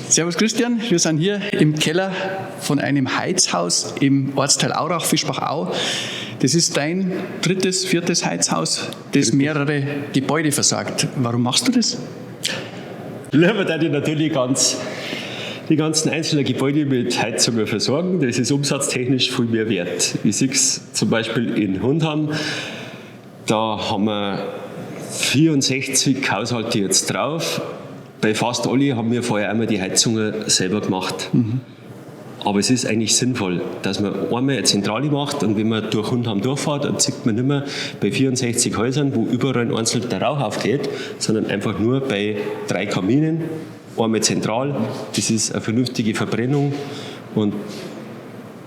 Servus Christian, wir sind hier im Keller von einem Heizhaus im Ortsteil Aurach, Fischbach-Au. Das ist dein drittes, viertes Heizhaus, das mehrere Gebäude versorgt. Warum machst du das? Lieber da die natürlich die ganzen einzelnen Gebäude mit Heizungen versorgen. Das ist umsatztechnisch viel mehr wert. Ich sehe es zum Beispiel in Hundham. Da haben wir 64 Haushalte jetzt drauf. Bei fast alle haben wir vorher einmal die Heizungen selber gemacht. Aber es ist eigentlich sinnvoll, dass man einmal eine Zentrale macht und wenn man durch Hundham durchfährt, dann sieht man nicht mehr bei 64 Häusern, wo überall einzeln der Rauch aufgeht, sondern einfach nur bei 3 Kaminen, einmal zentral. Das ist eine vernünftige Verbrennung und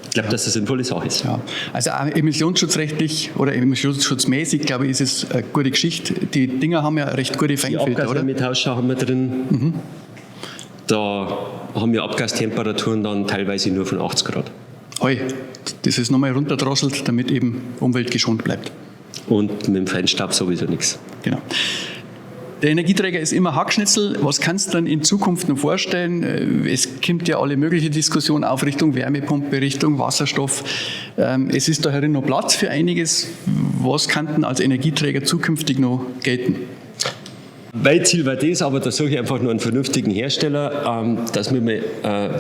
ich glaube, dass das eine sinnvolle Sache ist. Ja. Also auch emissionsschutzrechtlich oder emissionsschutzmäßig, glaube ich, ist es eine gute Geschichte. Die Dinger haben ja recht gute Feinfilter, oder? Mit Hausschau haben wir drin. Da haben wir Abgastemperaturen dann teilweise nur von 80 Grad. Heu, das ist nochmal runterdrosselt, damit eben komfortgeschont bleibt. Und mit dem Feinstaub sowieso nichts. Genau. Der Energieträger ist immer Hackschnitzel. Was kannst du dann in Zukunft noch vorstellen? Es kommt ja alle mögliche Diskussionen auf Richtung Wärmepumpe, Richtung Wasserstoff. Es ist da herin noch Platz für einiges. Was kann denn als Energieträger zukünftig noch gelten? Mein Ziel war das, aber da suche ich einfach nur einen vernünftigen Hersteller, dass wir mal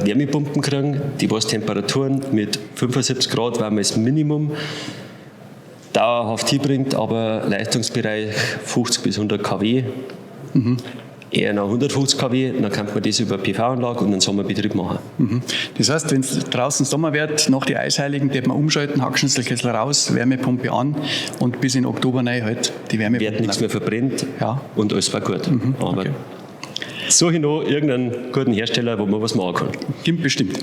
Wärmepumpen kriegen, die was Temperaturen mit 75 Grad war mal das Minimum dauerhaft hinbringt, aber Leistungsbereich 50 bis 100 kW, eher noch 150 kW, dann kann man das über eine PV-Anlage und einen Sommerbetrieb machen. Das heißt, wenn es draußen Sommer wird, nach die Eisheiligen, wird man umschalten, Hackschnitzelkessel raus, Wärmepumpe an und bis in Oktober rein halt die Wärmepumpe. Wird nichts mehr verbrennt und alles war gut. Aber okay. Suche ich noch irgendeinen guten Hersteller, wo man was machen kann. Gibt bestimmt.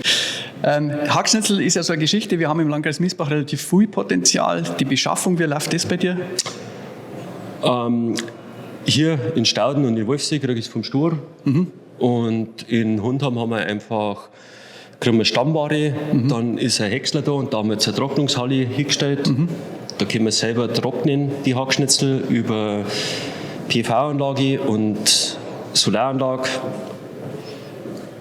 Hackschnitzel ist ja so eine Geschichte, wir haben im Landkreis Miesbach relativ viel Potenzial. Die Beschaffung, wie läuft das bei dir? Hier in Stauden und in Wolfsee kriege ich es vom Stur. Und in Hundham haben wir einfach kriegen wir Stammware, dann ist ein Häcksler da und da haben wir jetzt eine Trocknungshalle hingestellt. Da können wir selber trocknen, die Hackschnitzel, über PV-Anlage und Solaranlage.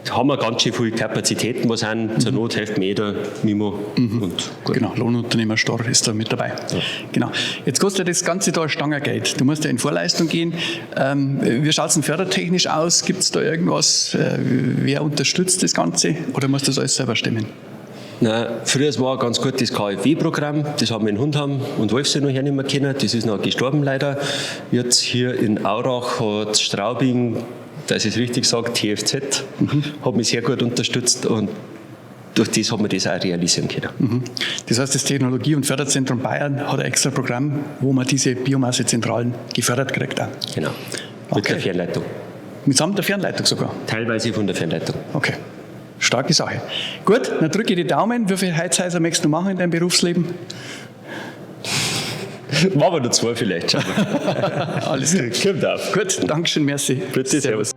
Da haben wir ganz schön viele Kapazitäten, was sind zur Not hilft jeder Mimo. Und genau, Lohnunternehmer Stor ist da mit dabei. Ja. Genau. Jetzt kostet das Ganze da Stangergeld. Du musst ja in Vorleistung gehen. Wie schaut es denn fördertechnisch aus? Gibt es da irgendwas? Wer unterstützt das Ganze? Oder musst du das alles selber stemmen? Nein, früher war ganz gut das KfW-Programm, das haben wir in Hundham und Wolfsee noch hernehmen können, das ist noch gestorben leider. Jetzt hier in Aurach hat Straubing, dass ich es richtig sage, TFZ, hat mich sehr gut unterstützt und durch das haben wir das auch realisieren können. Das heißt, das Technologie- und Förderzentrum Bayern hat ein extra Programm, wo man diese Biomassezentralen gefördert kriegt. Auch. Genau, mit der Fernleitung. Mitsamt der Fernleitung sogar? Teilweise von der Fernleitung. Okay. Starke Sache. Gut, dann drücke ich die Daumen. Wie viele Heizhäuser möchtest du machen in deinem Berufsleben? Machen wir nur 2 vielleicht. Alles klar. Kommt auf. Gut, Dankeschön, merci. Bitte, servus.